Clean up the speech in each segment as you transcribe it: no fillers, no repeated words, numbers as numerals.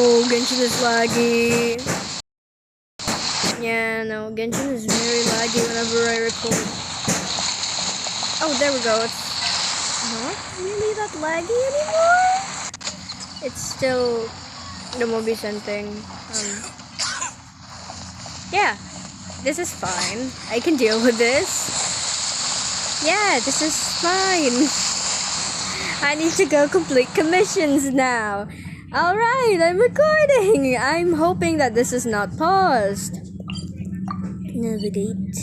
Oh, Genshin is laggy. Yeah, no, Genshin is very laggy whenever I record. Oh, there we go. It's not really that laggy anymore. It's still the Mobicent thing. Yeah, this is fine. I can deal with this. Yeah, this is fine. I need to go complete commissions now. Alright, I'm recording. I'm hoping that this is not paused. Navigate.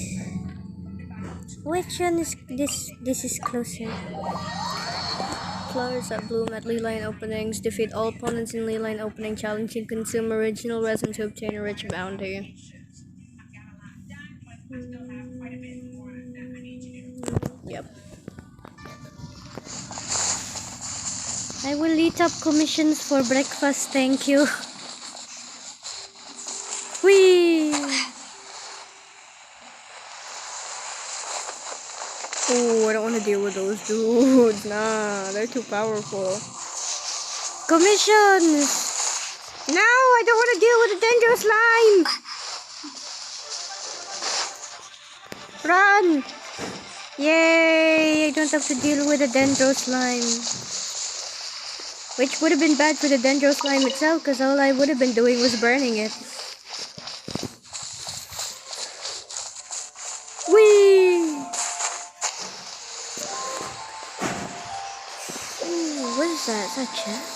Which one is this? This is closer. Flowers that bloom at ley line openings. Defeat all opponents in ley line opening challenge and consume original resin to obtain a rich bounty. Yep. I will eat up commissions for breakfast, thank you. Whee! Oh, I don't want to deal with those dudes. Nah, they're too powerful. Commissions! No, I don't want to deal with the dangerous slime! Run! Yay! I don't have to deal with the dendro slime. Which would have been bad for the dendro slime itself, because all I would have been doing was burning it. Whee! Ooh, what is that? Is that chest?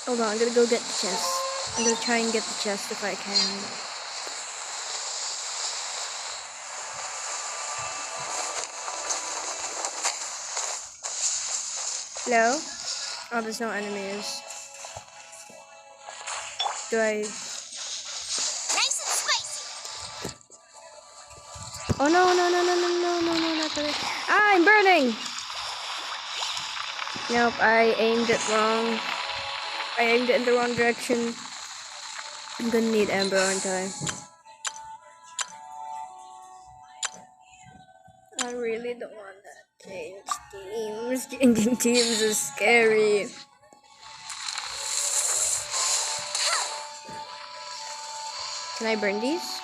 Hold on, I'm gonna go get the chest. I'm gonna try and get the chest if I can. Hello? Oh, there's no enemies. Do I... Nice and spicy. Oh no, not that. Ah, I'm burning! Nope, I aimed it wrong. I aimed it in the wrong direction. I'm gonna need Ember, aren't I? I really don't want that. Change teams. Changing teams is scary. Can I burn these?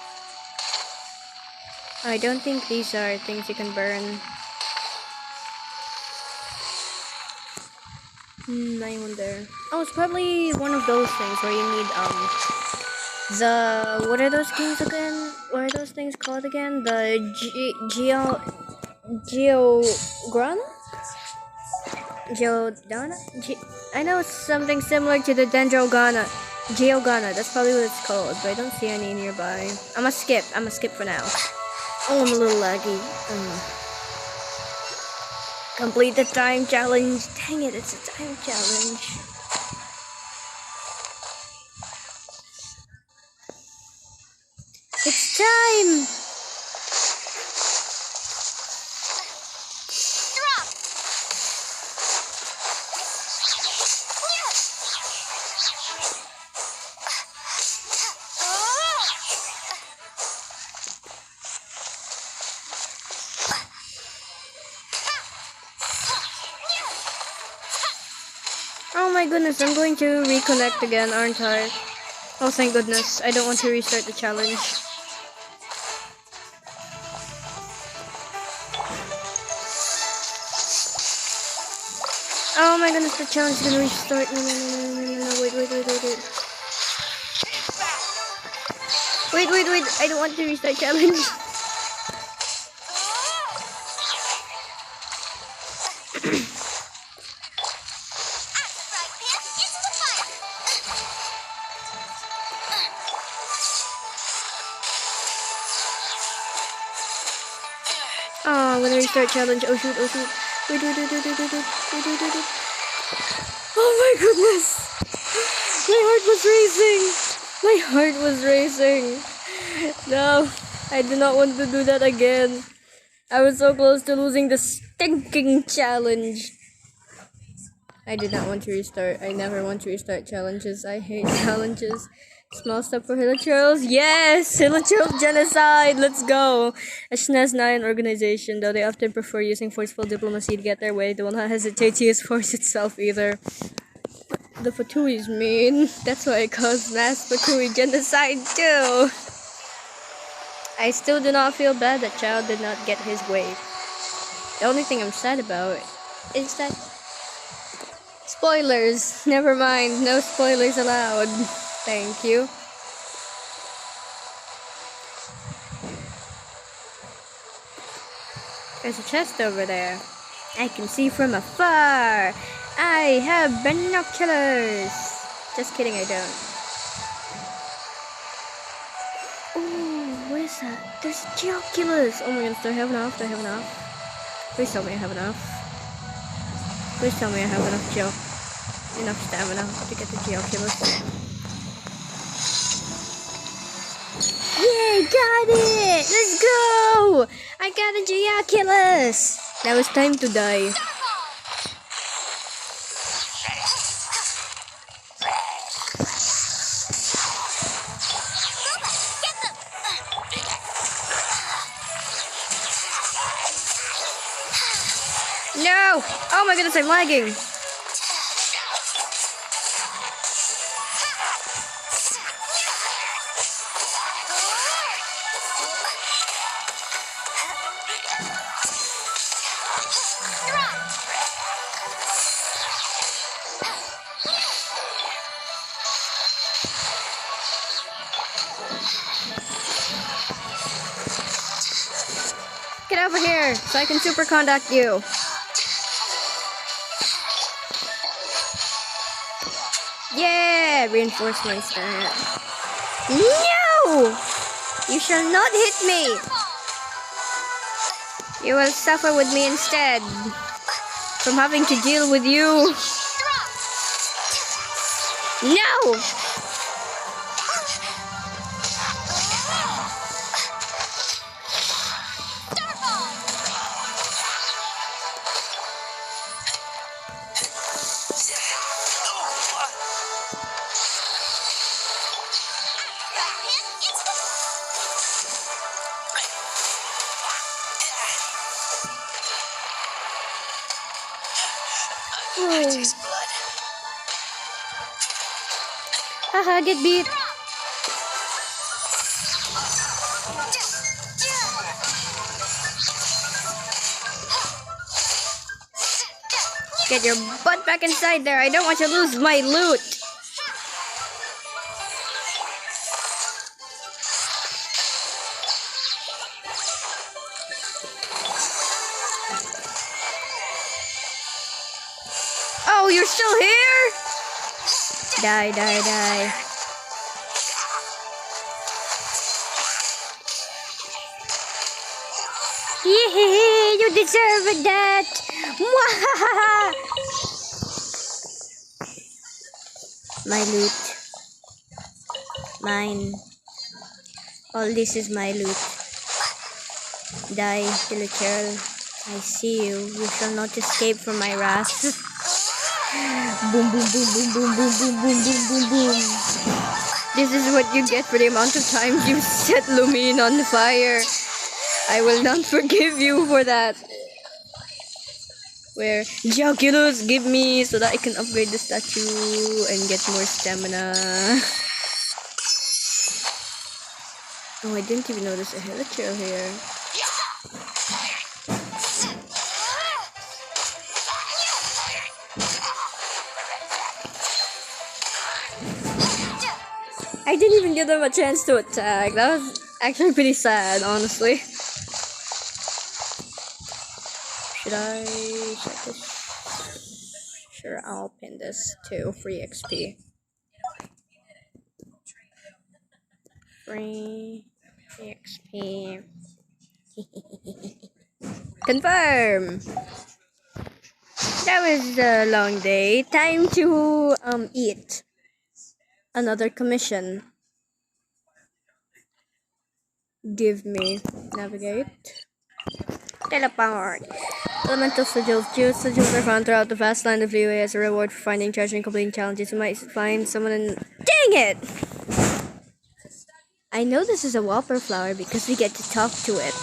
I don't think these are things you can burn. I wonder. Oh, it's probably one of those things where you need what are those things again? What are those things called again? The Geogana? Geodana? I know it's something similar to the Dendrogana. Geogana, that's probably what it's called, but I don't see any nearby. I'ma skip for now. Oh, I'm a little laggy. Complete the time challenge. Dang it, it's a time challenge. It's time! Oh my goodness, I'm going to reconnect again, aren't I? Oh, thank goodness. I don't want to restart the challenge. Oh my goodness, the challenge is gonna restart. No, wait. Wait, I don't want to restart challenge. Oh, I'm gonna restart challenge. Oh shoot. Wait. Oh my goodness! My heart was racing. No, I do not want to do that again. I was so close to losing the stinking challenge. I did not want to restart. I never want to restart challenges. I hate challenges. Small step for Hilichurls. Yes! Hilichurls genocide! Let's go! A SNES 9 organization, though they often prefer using forceful diplomacy to get their way, they will not hesitate to use force itself either. The Fatui's mean. That's why I caused mass Fatui genocide too. I still do not feel bad that Child did not get his way. The only thing I'm sad about is that spoilers. Never mind, no spoilers allowed. Thank you. There's a chest over there. I can see from afar. I have binoculars. Just kidding, I don't. Oh, what is that? There's Geoculus. Oh my goodness, do I have enough? Do I have enough? Please tell me I have enough. Please tell me I have enough stamina to get the Geoculus. Yay, got it! Let's go! I got a Geoculus! Now it's time to die. No! Oh my goodness, I'm lagging! Get over here so I can super conduct you. Yeah, reinforcements that. No! You shall not hit me. You will suffer with me instead. From having to deal with you. No! I taste blood. Haha, get beat. Get your butt back inside there. I don't want you to lose my loot. Oh, you're still here? Die, die, die. Yee, you deserve that. Mwahaha. My loot. Mine. All this is my loot. Die, little girl. I see you. You shall not escape from my wrath. Boom, boom, boom, boom, boom, boom, boom, boom, boom, boom, boom. This is what you get for the amount of times you set Lumine on fire. I will not forgive you for that. Where Joculus, give me so that I can upgrade the statue and get more stamina. Oh, I didn't even notice a helitrail here. I didn't even give them a chance to attack. That was actually pretty sad, honestly. Should I check this? Sure, I'll pin this to free XP. Free XP. Confirm! That was a long day. Time to eat. Another commission. Give me navigate. Teleport. Elemental sigils. Sigils are found throughout the vast land of Liyue as a reward for finding treasure and completing challenges. You might find someone in. Dang it! I know this is a whopper flower because we get to talk to it.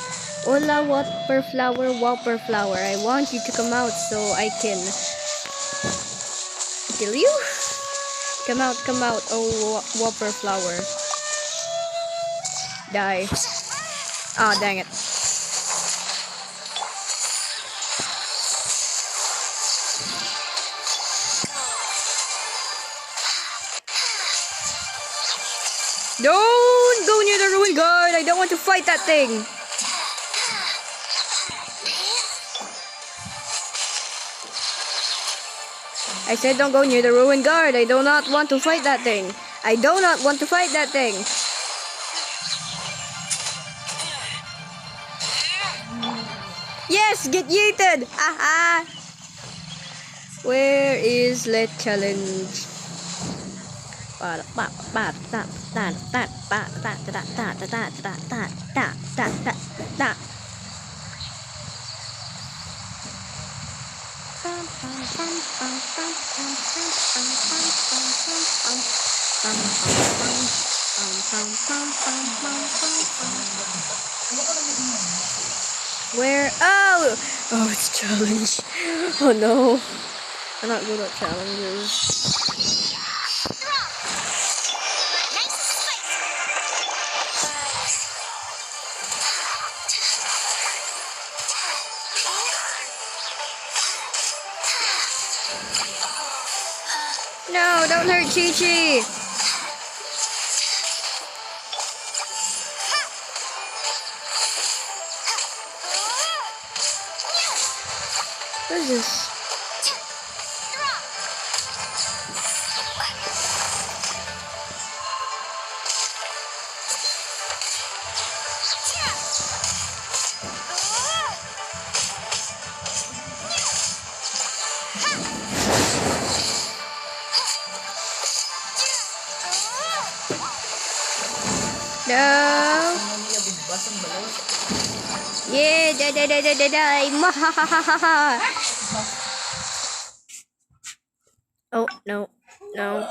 Hola, whopper flower, whopper flower. I want you to come out so I can kill you. come out, oh whopper flower. Die. Ah, dang it. Don't go near the ruin guard. I don't want to fight that thing. I said don't go near the ruin guard. I do not want to fight that thing. I do not want to fight that thing. Yes, get yeeted. Haha. Where is let challenge? Where? Oh! Oh, it's challenge. Oh no. I'm not good at challenges. No, don't hurt Chi-Chi! What is this? No! Yeah, die, Mahahaha! Oh, no, no.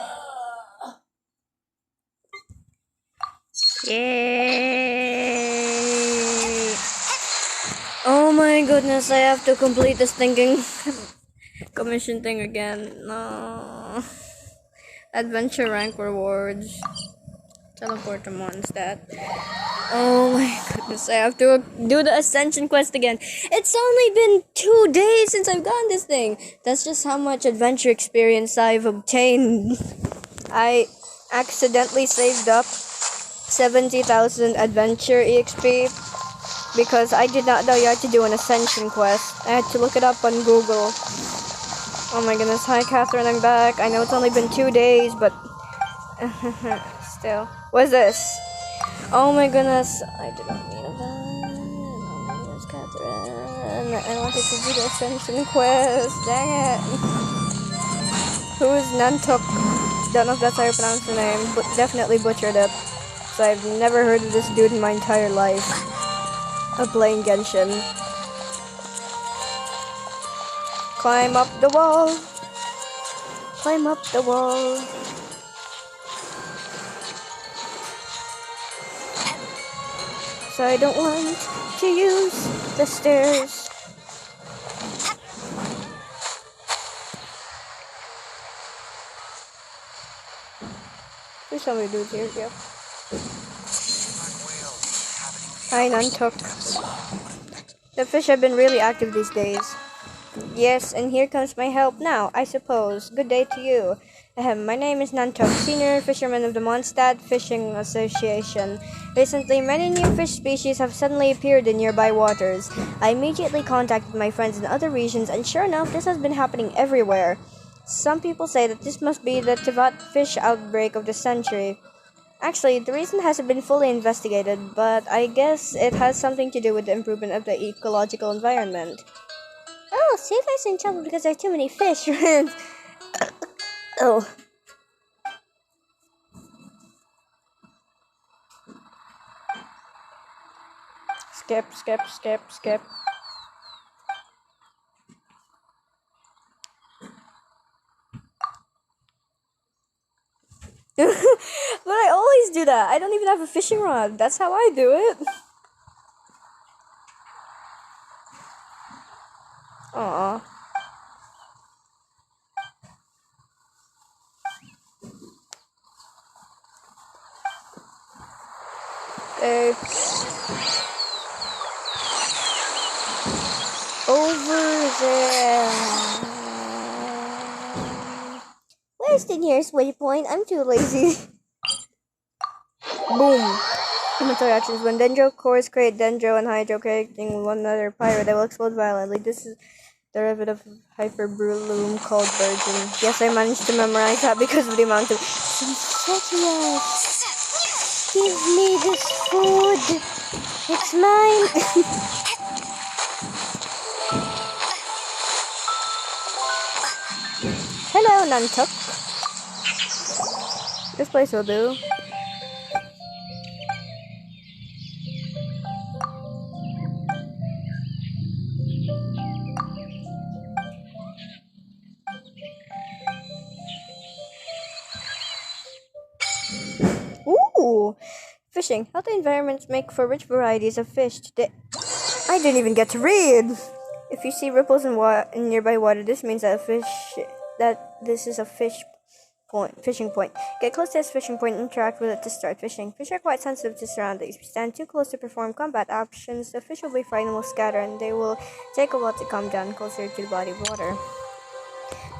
Yay! Oh my goodness, I have to complete this thinking commission thing again. No. Adventure rank rewards. Teleport to Mondstadt. Oh my goodness, I have to do the Ascension quest again. It's only been 2 days since I've gotten this thing. That's just how much adventure experience I've obtained. I accidentally saved up 70,000 adventure EXP because I did not know you had to do an Ascension quest. I had to look it up on Google. Oh my goodness, hi Catherine, I'm back. I know it's only been 2 days, but still. What's this? Oh my goodness, I did not mean that. Oh my goodness, Catherine. I wanted to do the Ascension quest. Dang it. Who is Nantuk? Don't know if that's how you pronounce the name, but definitely butchered it. So I've never heard of this dude in my entire life. Of playing Genshin. Climb up the wall. Climb up the wall. So I don't want to use the stairs. There's so many dudes here. Yep. Hi, Nantuk. The fish have been really active these days. Yes, and here comes my help now, I suppose. Good day to you. Ahem, my name is Nantuk, Senior Fisherman of the Mondstadt Fishing Association. Recently, many new fish species have suddenly appeared in nearby waters. I immediately contacted my friends in other regions, and sure enough, this has been happening everywhere. Some people say that this must be the Tivat fish outbreak of the century. Actually, the reason hasn't been fully investigated, but I guess it has something to do with the improvement of the ecological environment. Oh, Sailor's in trouble because there are too many fish. Oh. Skip. But I always do that. I don't even have a fishing rod. That's how I do it. Aww. Uh, over there. Where's the nearest waypoint? I'm too lazy. Boom. Inventory actions. When dendro cores create dendro and hydro creating one another pyro, they will explode violently. This is derivative of hyperbloom called virgin. Yes, I managed to memorize that because of the amount of Synthetics. Give me this food. It's mine. Hello, Nantuk. This place will do. Ooh! Fishing. Healthy environments make for rich varieties of fish. Today, I didn't even get to read! If you see ripples in nearby water, this means that this is a fishing point. Get close to this fishing point and interact with it to start fishing. Fish are quite sensitive to surroundings. If you stand too close to perform combat actions, the fish will be frightened and will scatter, and they will take a while to calm down closer to the body of water.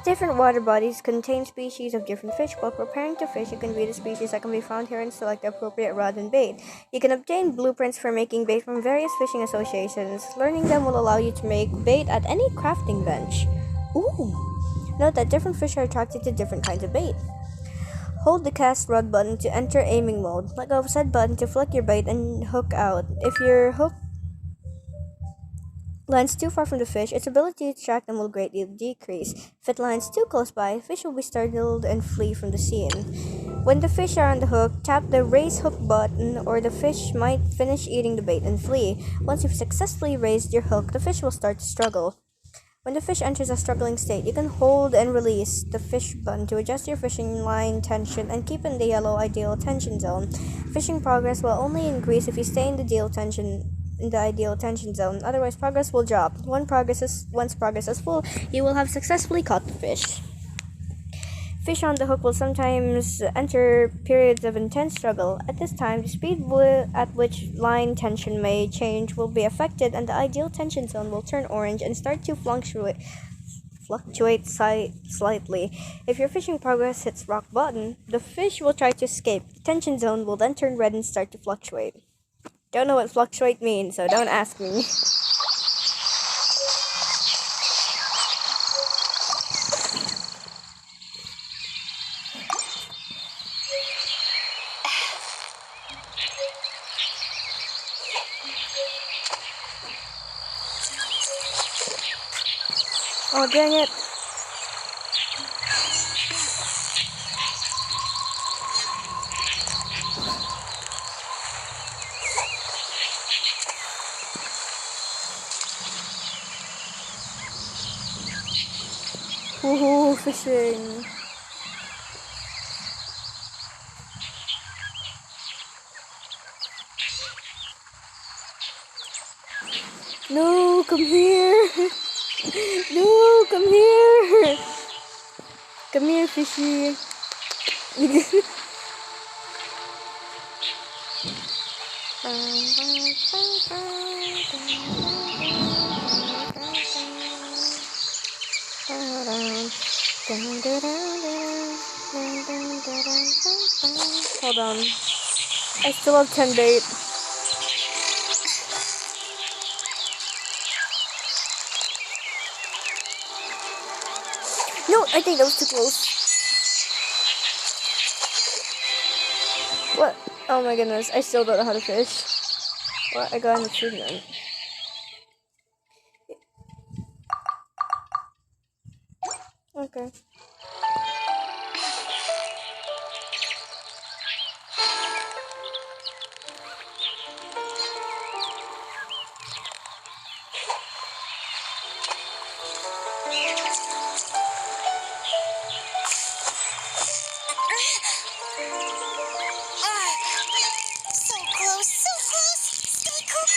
Different water bodies contain species of different fish. While preparing to fish, you can view the species that can be found here and select the appropriate rod and bait. You can obtain blueprints for making bait from various fishing associations. Learning them will allow you to make bait at any crafting bench. Ooh! Note that different fish are attracted to different kinds of bait. Hold the cast rod button to enter aiming mode. Let go of said button to flick your bait and hook out. If your hook lands too far from the fish, its ability to track them will greatly decrease. If it lands too close by, fish will be startled and flee from the scene. When the fish are on the hook, tap the raise hook button or the fish might finish eating the bait and flee. Once you've successfully raised your hook, the fish will start to struggle. When the fish enters a struggling state, you can hold and release the fish button to adjust your fishing line tension and keep in the yellow ideal tension zone. Fishing progress will only increase if you stay in the ideal tension zone. Otherwise, progress will drop. Once progress is full, you will have successfully caught the fish. Fish on the hook will sometimes enter periods of intense struggle. At this time, the speed at which line tension may change will be affected, and the ideal tension zone will turn orange and start to fluctuate slightly. If your fishing progress hits rock bottom, the fish will try to escape. The tension zone will then turn red and start to fluctuate. Don't know what fluctuate means, so don't ask me. Oh, dang it. Woohoo, fishing. No, come here. No, come here. Come here, fishy. Hold on. I still have 10 bait. No, I think that was too close. What? Oh my goodness, I still don't know how to fish. What? I got an achievement. Okay. So close, so close. Stay cool.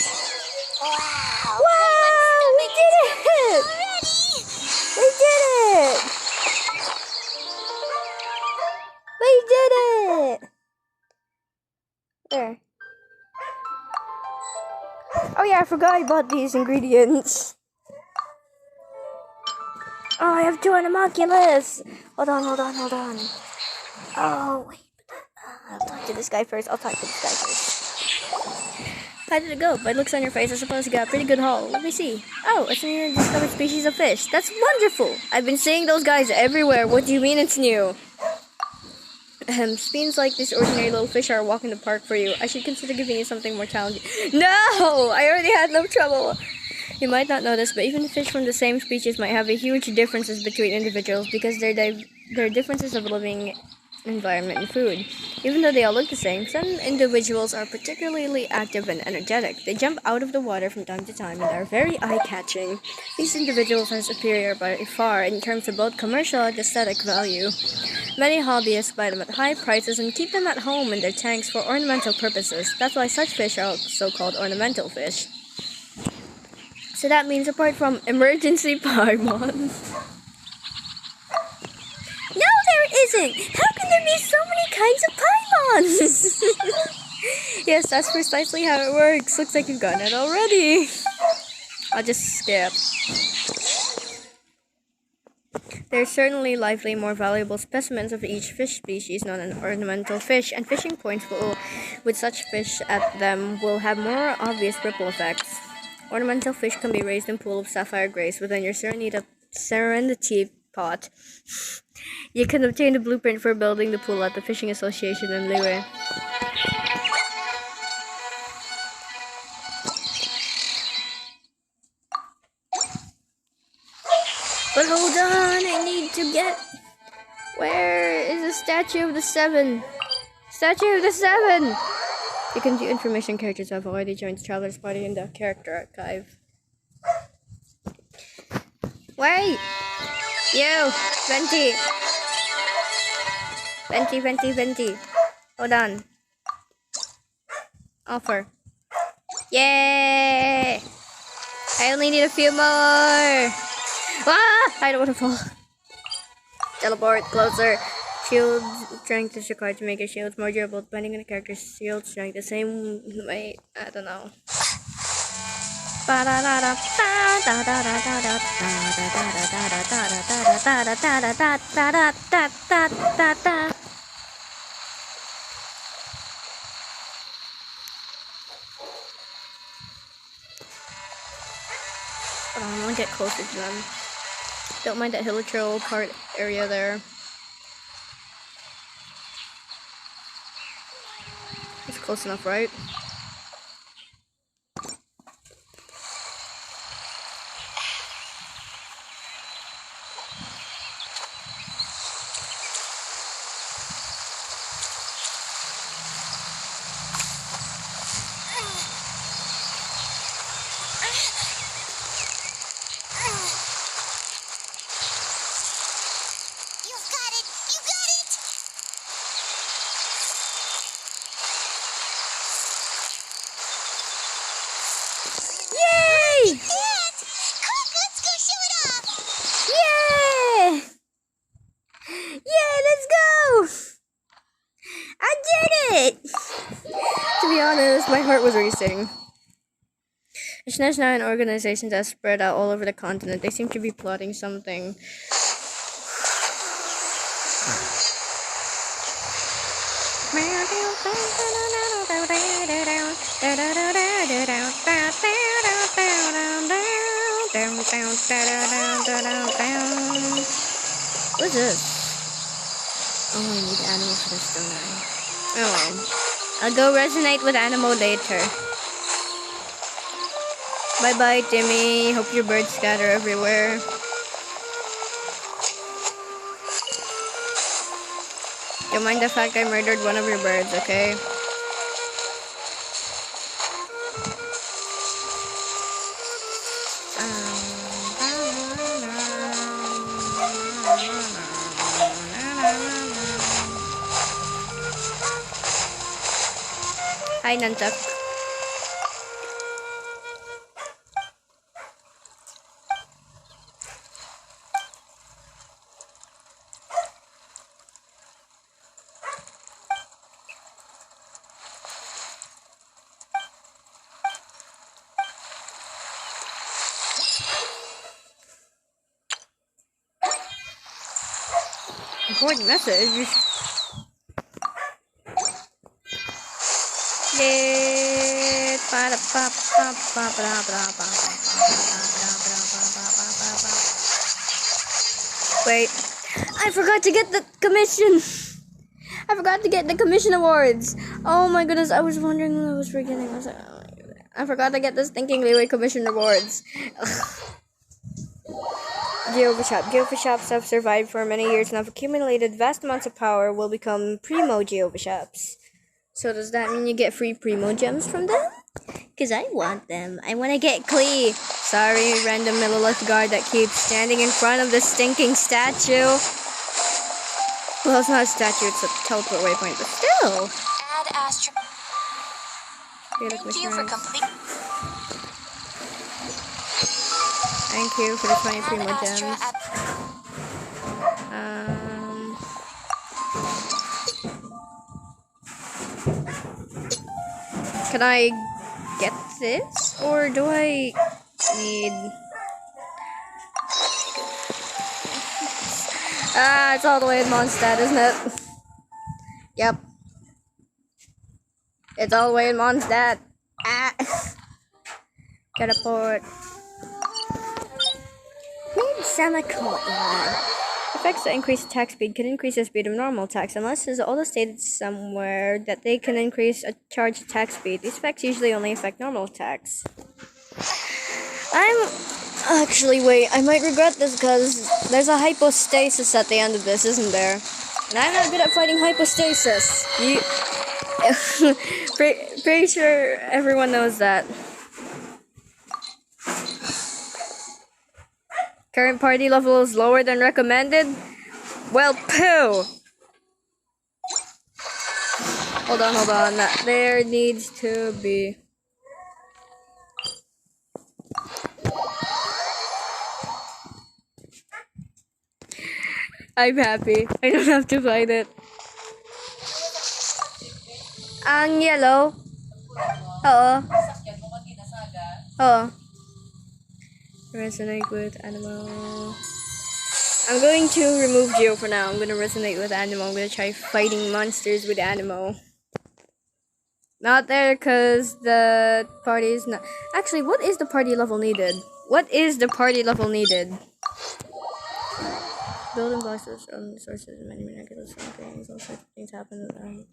Wow. Wow! We did it! Already. We did it! We did it! There. Oh yeah, I forgot I bought these ingredients. Oh, I have two homunculus. Hold on. Oh, wait. I'll talk to this guy first. How did it go? By looks on your face, I suppose you got a pretty good haul. Let me see. Oh, it's a new discovered species of fish. That's wonderful. I've been seeing those guys everywhere. What do you mean it's new? Seems like these ordinary little fish are a walk in the park for you. I should consider giving you something more challenging. No! I already had no trouble. You might not know this, but even the fish from the same species might have a huge differences between individuals because their differences of living environment and food. Even though they all look the same, some individuals are particularly active and energetic. They jump out of the water from time to time and are very eye-catching. These individuals are superior by far in terms of both commercial and aesthetic value. Many hobbyists buy them at high prices and keep them at home in their tanks for ornamental purposes. That's why such fish are also called ornamental fish. So that means apart from emergency Paimon. No, there isn't! How can there be so many kinds of Paimons? Yes, that's precisely how it works. Looks like you've gotten it already. I'll just skip. There are certainly lively, more valuable specimens of each fish species known as ornamental fish, and fishing points with such fish at them will have more obvious ripple effects. Ornamental fish can be raised in pool of sapphire grace within your Serenity pot. You can obtain the blueprint for building the pool at the Fishing Association in Liyue. But hold on, I need to get... Where is the Statue of the Seven? Statue of the Seven! You can view information characters who have already joined the Traveler's Party in the Character Archive. Wait! You! Venti! Venti! Hold on. Offer. Yay! I only need a few more! Ah! I don't want to fall. Teleport closer. Shield strength is required to make your shields more durable, depending on the character's shield strength. The same way, I don't know. I want to get closer to them. Don't mind that hilichurl part area there. It's close enough, right? Yay! Quick, let's go show it off! Yay! Yay, let's go! I did it! To be honest, my heart was racing. There's now an organization that's spread out all over the continent. They seem to be plotting something. What's this? Oh, I need animal for this, don't I? Oh well. I'll go resonate with animal later. Bye bye, Timmy. Hope your birds scatter everywhere. Don't mind the fact I murdered one of your birds, okay? Hi, Nantak. Important message. Yeah. Wait, I forgot to get the commission. I forgot to get the commission awards. Oh my goodness, I was wondering when I was forgetting. I was like, oh my goodness. I forgot to get the stinking leeway commission awards. Geova shops have survived for many years and have accumulated vast amounts of power. Will become primo Geova shops. So does that mean you get free primo gems from them? Cause I want them. I want to get Klee. Sorry, random Millilith guard that keeps standing in front of the stinking statue. Well, it's not a statue, it's a teleport waypoint, but still. Add Astro. Thank you for complete. Thank you for the 20 primo gems. Can I get this? Or do I need... Ah, it's all the way in Mondstadt, isn't it? Yep. It's all the way in Mondstadt. Ah. Teleport. Need semicolon. Effects that increase attack speed can increase the speed of normal attacks unless it's also stated somewhere that they can increase a charge attack speed. These effects usually only affect normal attacks. Actually, wait, I might regret this because there's a hypostasis at the end of this, isn't there? And I'm not good at fighting hypostasis. Pretty sure everyone knows that. Current party level is lower than recommended? Well, poo! Hold on. There needs to be... I'm happy. I don't have to fight it. Ang yellow. Oo. Oo. Resonate with animal. I'm going to remove Geo for now. I'm going to resonate with animal. I'm going to try fighting monsters with animal. Not there because the party is not... Actually, what is the party level needed? What is the party level needed? Building blocks of sources of many miraculous things. All sorts of things happen to them.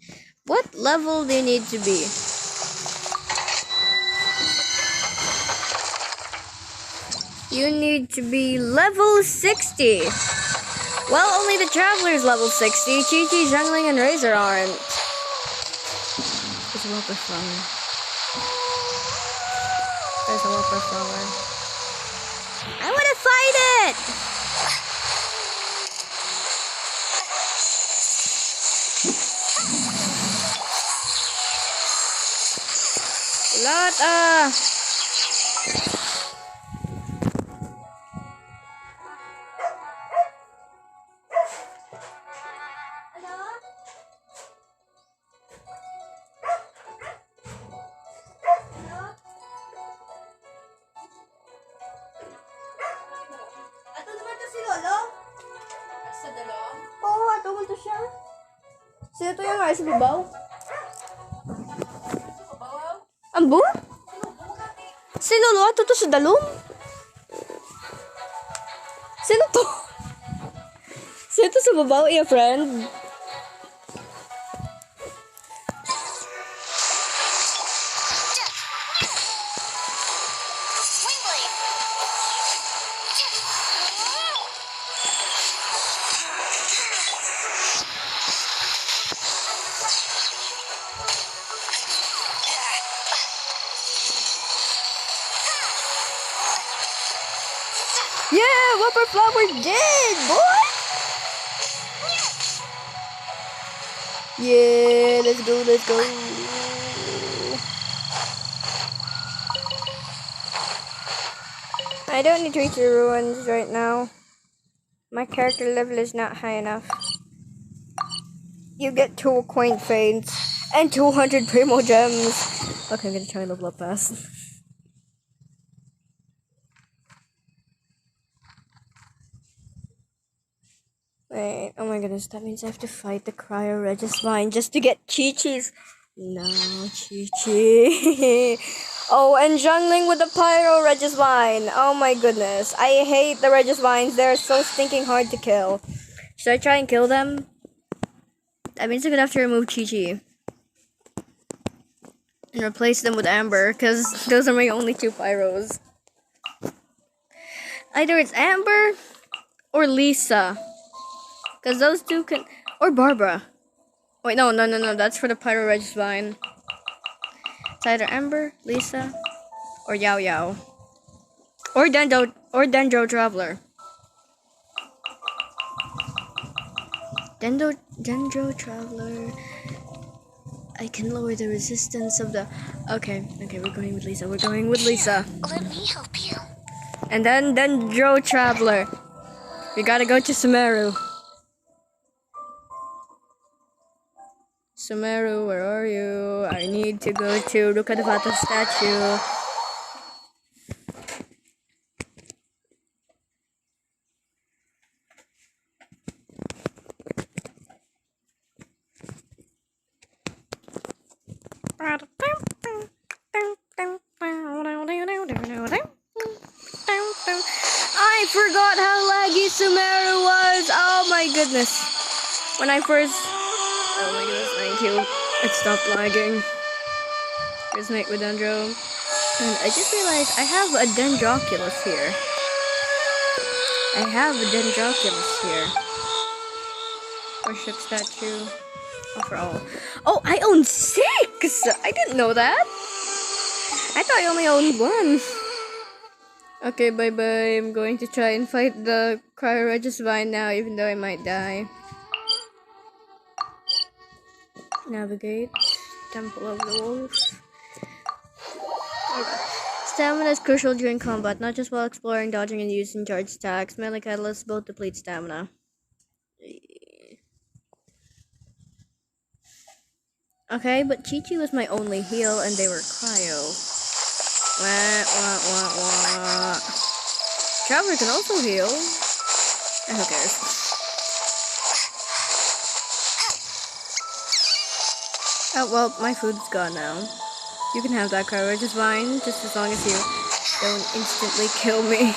What level do you need to be? You need to be level 60. Well, only the Traveler's level 60. Chi-Chi, Jungling, and Razor aren't. There's a Whopper Flower. There's a Whopper Flower. I want to fight it! Ato naman to si Lolo? Sa dalawang? Oo, ato naman to siya. Sino to yung nga sa babaw? Ambo? Si Lolo, ato to sa dalong? Sino to? Sino to sa babaw, iya friend? Yeah, Whopper Flower dead, boy! Yeah, let's go. I don't need to reach the ruins right now. My character level is not high enough. You get 2 coin feints and 200 primo gems. Okay, I'm gonna try and level up fast. Wait, oh my goodness, that means I have to fight the Cryo Regisvine just to get Chi-Chi's. No, Chi-Chi. Oh, and jungling with the Pyro Regisvine. Oh my goodness. I hate the Regisvines. They're so stinking hard to kill. Should I try and kill them? That means I'm gonna have to remove Chi-Chi. And replace them with Amber, because those are my only two Pyros. Either it's Amber or Lisa. Because those two can... Or Barbara. Wait, no, that's for the Pyro Regisvine. It's either Amber, Lisa, or Yao Yao. Or Dendro Traveler. Dendro Traveler. I can lower the resistance of the... Okay, we're going with Lisa. Let me help you. And then Dendro Traveler. We gotta go to Sumeru. Sumeru, where are you? I need to go to Rukadevata statue. I forgot how laggy Sumeru was. Oh my goodness. When I first... Oh my goodness, thank you. It stopped lagging. Resonate with Dendro. And I just realized I have a Dendroculus here. Worship statue. Overall. Oh, I own 6! I didn't know that. I thought I only owned 1. Okay, bye-bye. I'm going to try and fight the Cryo Regisvine now, even though I might die. Navigate. Temple of the Wolf. Okay. Stamina is crucial during combat, not just while exploring, dodging, and using charged attacks. Melee catalysts both deplete stamina. Okay, but Chi-Chi was my only heal, and they were cryo. Wah. Traveler can also heal. Who cares? Oh, well, my food's gone now. You can have that cryo, which is fine, just as long as you don't instantly kill me.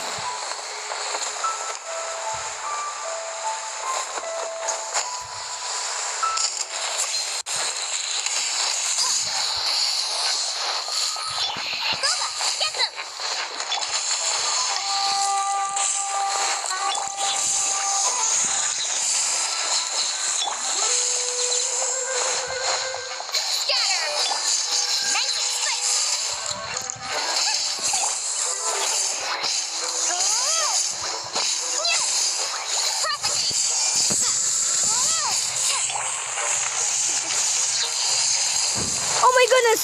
Oh my goodness!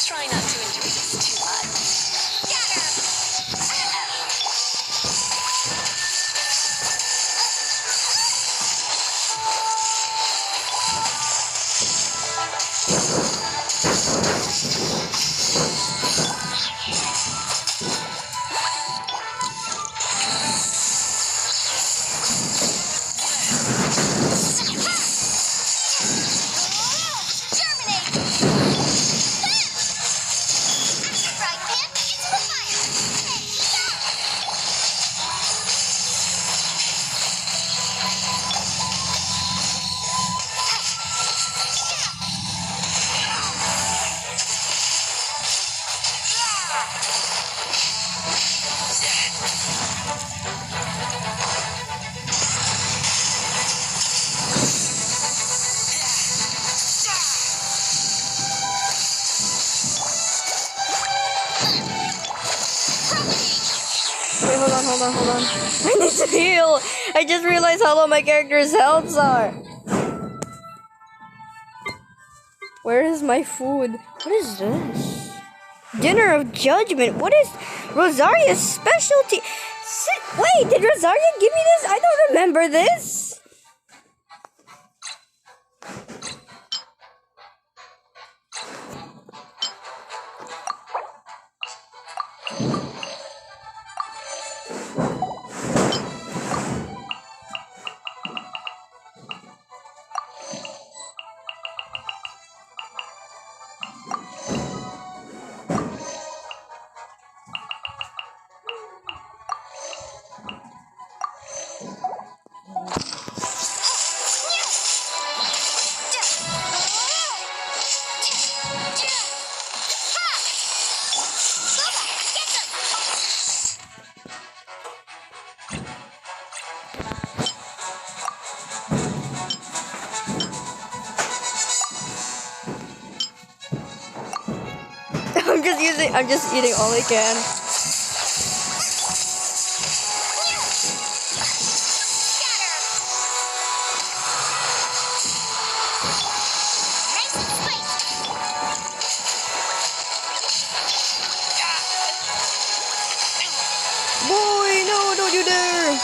Try not to enjoy this too much. Wait, hold on. I need to heal! I just realized how low my character's healths are. Where is my food? What is this? Dinner of Judgment. What is Rosaria's specialty? Wait, did Rosaria give me this? I don't remember this. I'm just eating all I can. Boy, no, don't you dare!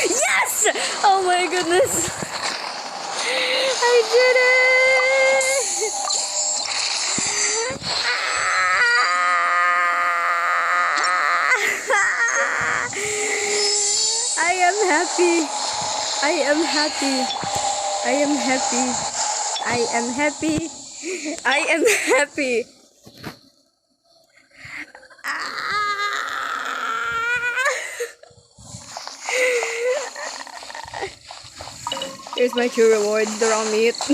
Yes! Oh my goodness! I did it! I am happy. I am happy. I am happy. I am happy. I am happy. Here's my true reward, the raw meat. Oh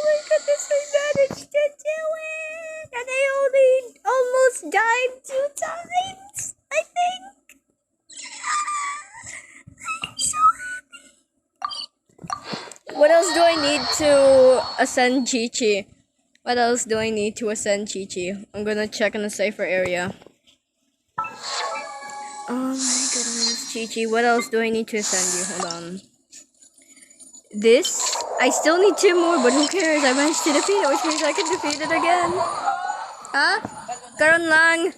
my goodness, I managed to do it! And I only almost died 2 times, I think. I'm so happy. What else do I need to ascend Chi-Chi? What else do I need to ascend Chi-Chi? I'm gonna check in the safer area. Oh my goodness, Chi-Chi, what else do I need to ascend you? Hold on. This? I still need 2 more, but who cares? I managed to defeat it, which means I can defeat it again. Huh? Karon lang.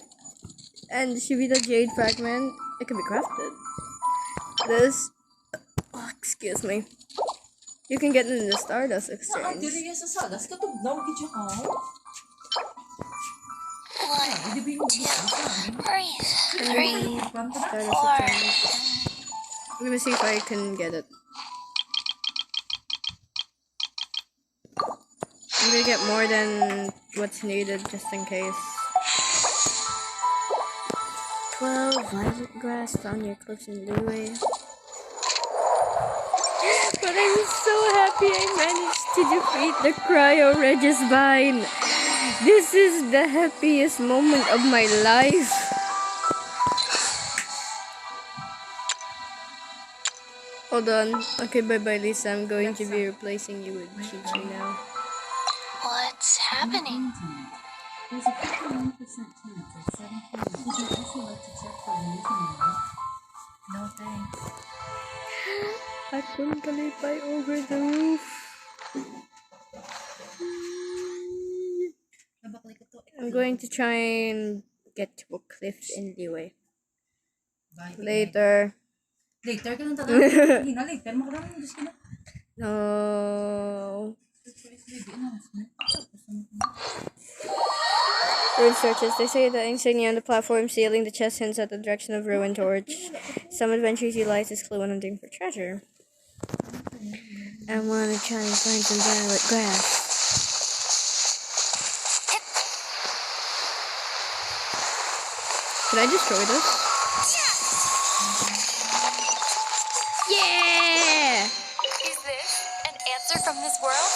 And Shivita Jade Fragment. It can be crafted. This. Oh, excuse me. You can get it in the Stardust Exchange. Breathe. Let me see if I can get it. I'm gonna get more than what's needed just in case. 12 violet grass found near cliffs in Lue. But I'm so happy I managed to defeat the Cryo Regisvine. This is the happiest moment of my life. Hold on. Okay, bye-bye, Lisa. I'm going to be replacing you with Chi-Chi now. What's happening? There's a 51% chance at 7 p.m. Would you also like to check for losing it? No thanks. I couldn't kalipay over the roof. I'm going to try and get to a cliff in Lue. Later. Later ka lang talaga. Later mo ka lang. No. Rune searches. They say the insignia on the platform sealing the chest hints at the direction of Ruin Torch. Some adventurers utilize this clue when hunting for treasure. I want to try and find some violet grass. Can I destroy this? Yeah! Is this an answer from this world?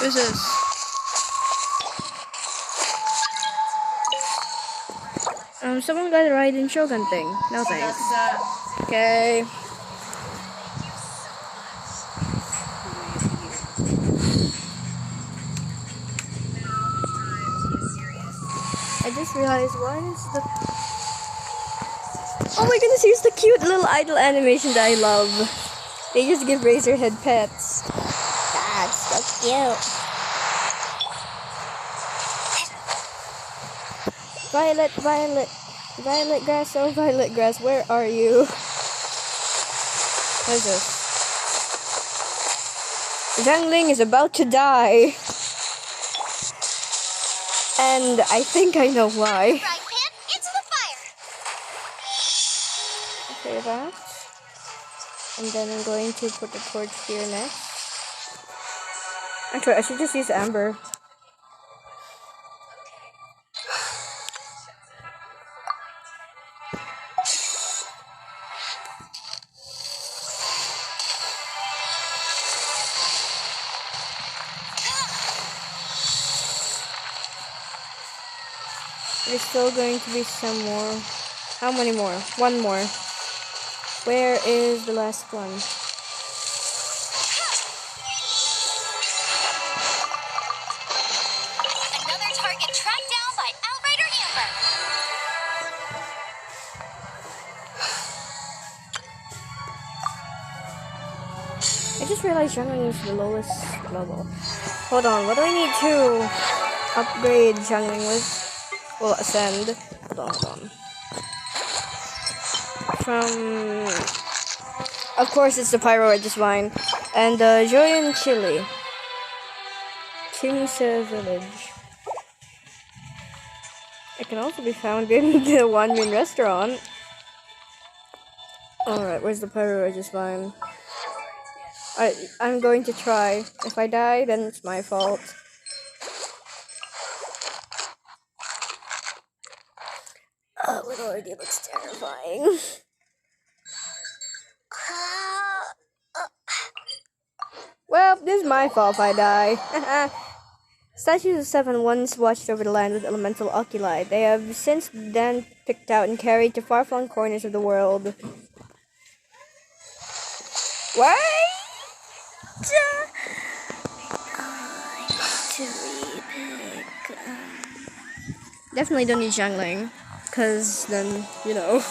Who's this? Someone got a ride in Shogun thing. No thanks. Okay. I just realized why is the oh my goodness, here's the cute little idle animation that I love. They just give Razorhead pets. That's so cute. Violet, Violet, Violet Grass, oh Violet Grass, where are you? What is this? Zhangling is about to die. And I think I know why. Right, Pan, into the fire. Okay, that. And then I'm going to put the torch here next. Actually, I should just use Amber. There's still going to be some more. How many more? One more. Where is the last one? Another target tracked down by Outrider Amber. I just realized Jungling is the lowest level. Hold on, what do I need to upgrade Jungling with? Well, ascend. Hold on. Of course, it's the Pyro Registine. And Joy and Chili. Kimsa Village. It can also be found in the One Min restaurant. Alright, where's the Pyro Registine? I'm going to try. If I die, then it's my fault. Oh, it already looks terrifying. Well, this is my fault if I die. Statues of Seven once watched over the land with elemental oculi. They have since then picked out and carried to far-flung corners of the world. What? Definitely don't need jungling, cause then, you know.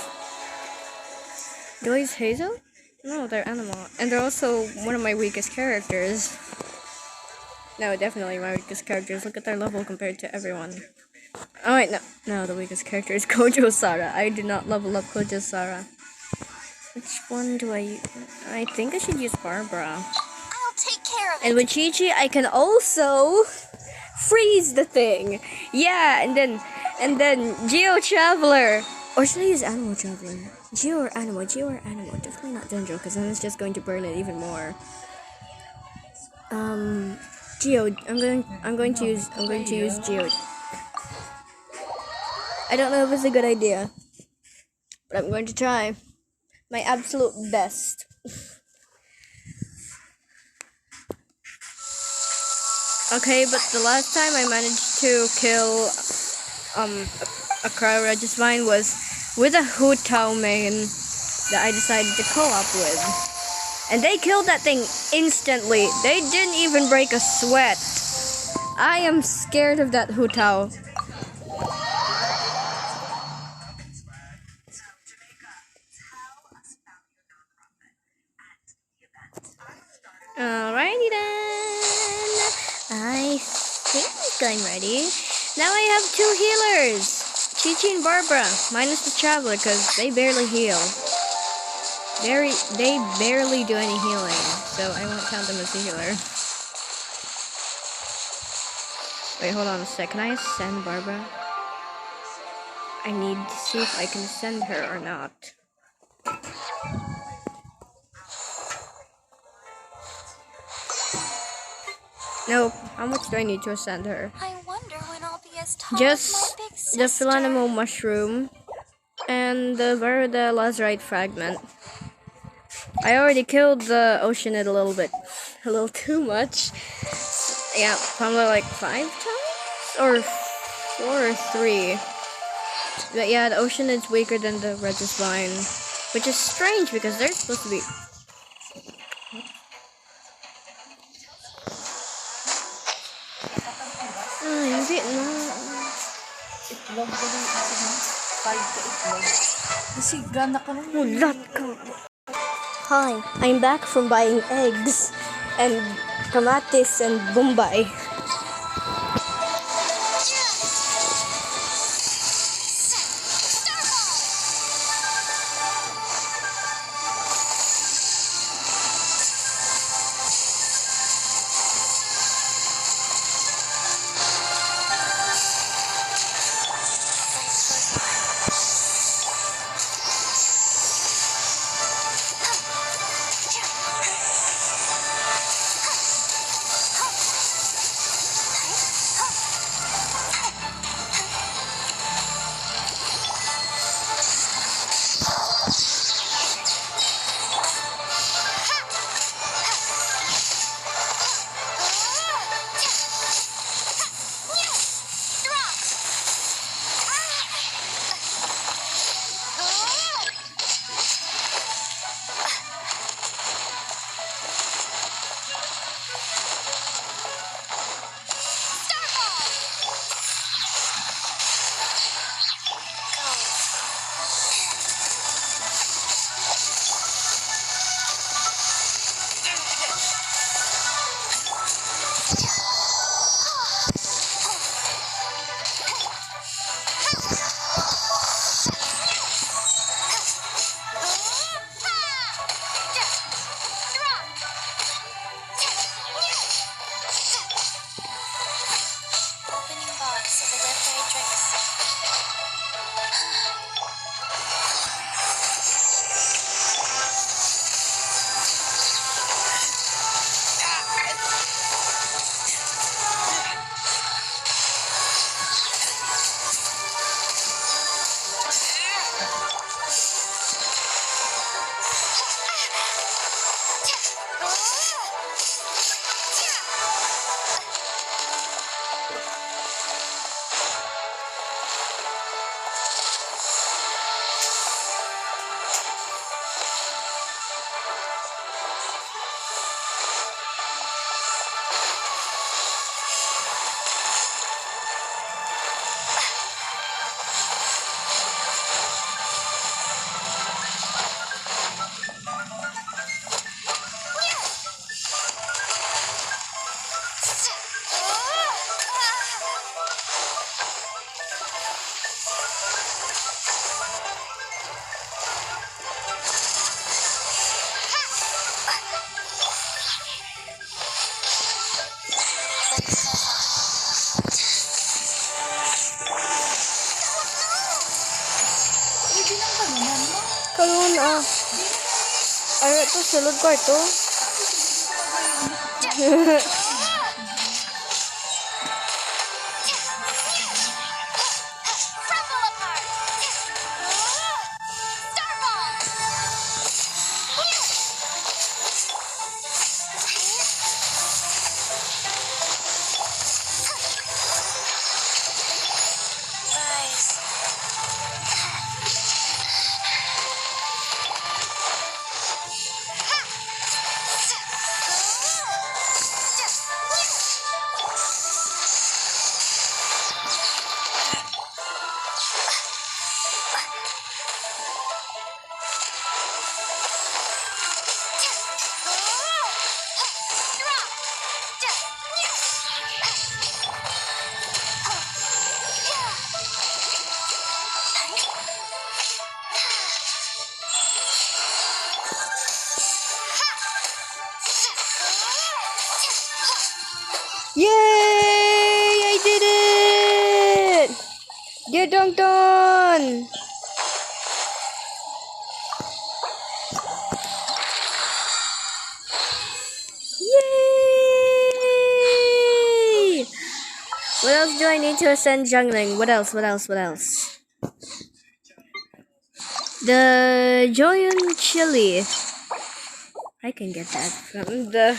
Do I use Hazel? No, they're animal. And they're also one of my weakest characters. No, definitely my weakest characters. Look at their level compared to everyone. Oh wait, no, the weakest character is Kojo Sara. I did not level up Kojo Sara. Which one do I use? I think I should use Barbara. I'll take care of it. And with Chi-Chi, I can also freeze the thing. Yeah, and then Geo Traveler. Or should I use Animal Traveler? Geo or Animal? Geo or Animal? Definitely not Dendro, because then it's just going to burn it even more. Geo. I'm going to use Geo. I don't know if it's a good idea, but I'm going to try my absolute best. Okay, but the last time I managed to kill a Cryo Registine was with a Hu Tao main that I decided to co-op with. And they killed that thing instantly. They didn't even break a sweat. I am scared of that Hu Tao. Alrighty then. I think I'm ready. Now I have two healers. Chi-Chi and Barbara, minus the Traveler, because they barely heal. They barely do any healing, so I won't count them as a healer. Wait, hold on a sec. Can I send Barbara? I need to see if I can send her or not. Nope. How much do I need to send her? I wonder when I'll be as tall as Just my big sister. the Philanimo Mushroom and the Verida Lazarite Fragment. I already killed the Oceanid a little too much. Yeah, probably like 5 times? Or 4 or 3. But yeah, the ocean is weaker than the Regis Vine. Which is strange because they're supposed to be... Hindi na. Itlog ko din kasi no? 5 ka itlog. Kasi gana ka lang. Mulat ka. Hi, I'm back from buying eggs and kamatis and bombay. Opening box of the left-eye drinks. Karoon Ay, ito, sulod ko ito. Crumble apart. Starball. Guys. Yay! I did it! Yeah, dong. Yay! What else do I need to ascend jungling? What else? The Joyon Chili. I can get that from the...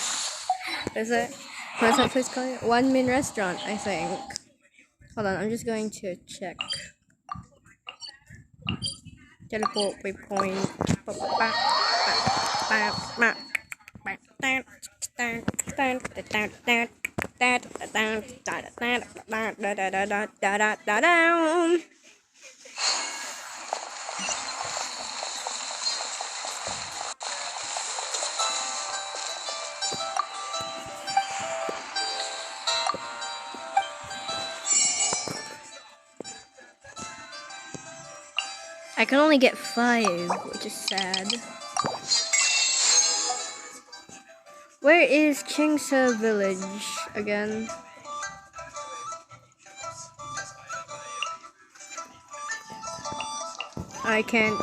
Is it? What's that place called? One Min Restaurant, I think. Hold on, I'm just going to check. Teleport waypoint. I can only get 5, which is sad. Where is Chingsa village again? I can't.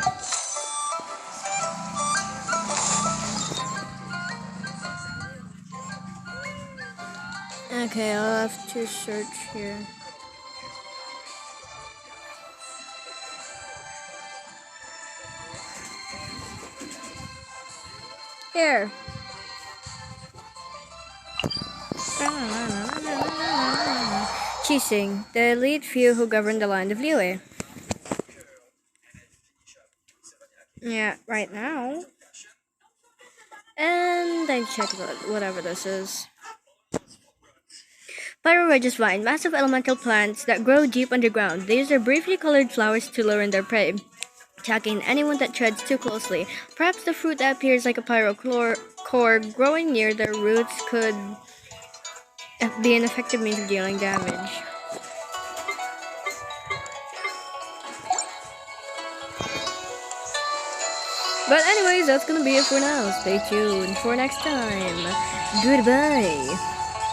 Okay, I'll have to search here. Here. Qixing, the elite few who govern the land of Liyue. Yeah, right now. And I check whatever this is. Pyroregis vine, massive elemental plants that grow deep underground. They use their briefly colored flowers to lure in their prey, attacking anyone that treads too closely. Perhaps the fruit that appears like a core growing near their roots could be an effective means of dealing damage. But anyways, that's gonna be it for now. Stay tuned for next time. Goodbye.